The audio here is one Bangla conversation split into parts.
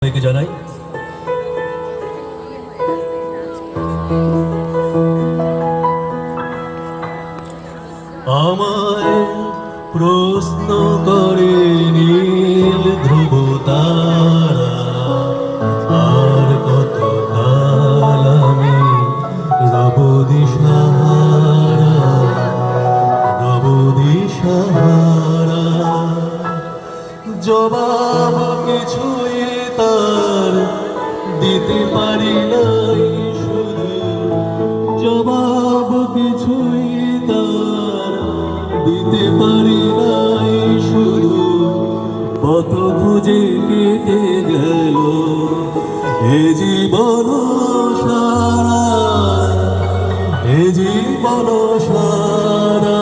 সবাইকে জানাই আমায় প্রশ্ন করে নীল ধ্রুব তারা আর কত কাল আমি রব দিশাহারা জবাব কিছুই তার দিতে পারি নাই শুধু জবাব কিছুই তার দিতে পারি নাই শুধু কত খুঁজে কেটে গেল এ জীবন সারা এ জীবন সারা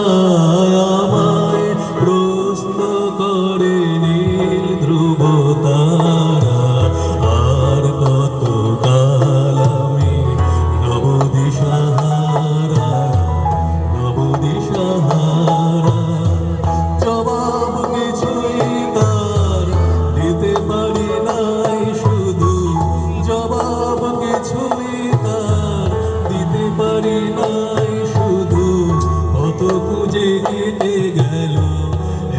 আমায় প্রশ্ন করে নীল ধ্রুব তারা আর কত কাল আমি রব দিশাহারা জবাব কিছুই তার দিতে পারি নাই শুধু জবাব কিছুই তার দিতে পারি নাই শুধু কত খুঁজে কেটে গেল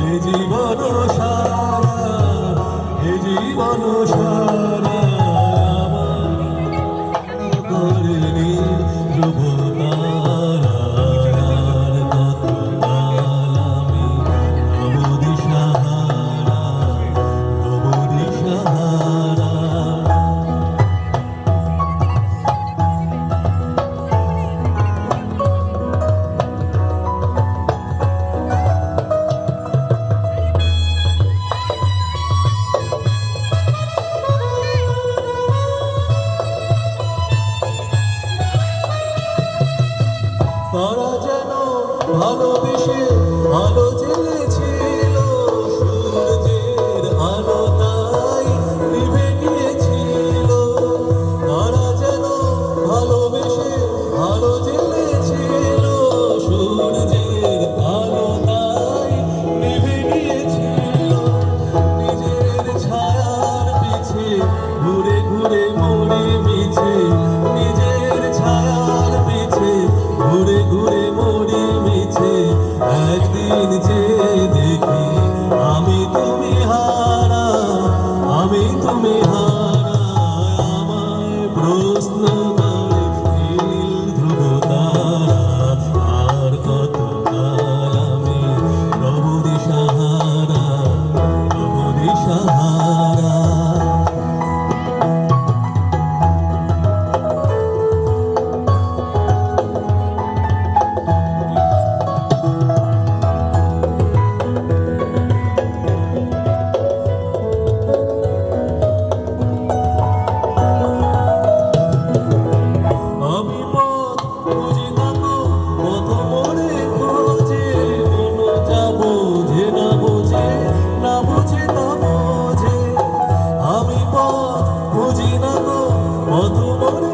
এ জীবন সারা এ জীবন সারা করে নীল ধ্রুব তারা আর কত কাল আমি রব দিশাহারা তারা যেন ভালোবেসে আলো জ্বেলেছিল সূর্যের আলো তাই নিভে গিয়েছিল তারা যেন ভালোবেসে আলো জ্বেলেছিল সূর্যের আলো তাই নিভে গিয়েছিল নিজের ছায়ার পিছে ঘুরে ঘুরে মরে মিছে নিজের ছায়ার পিছে ঘুরে ঘুরে মরি মিছে একদিন যে দেখি আমি তুমি হারা আমায় প্রশ্ন করে নীল ধ্রুব তারা আর কত কাল আমি রব দিশাহারা খুঁজি না গো মধুমরে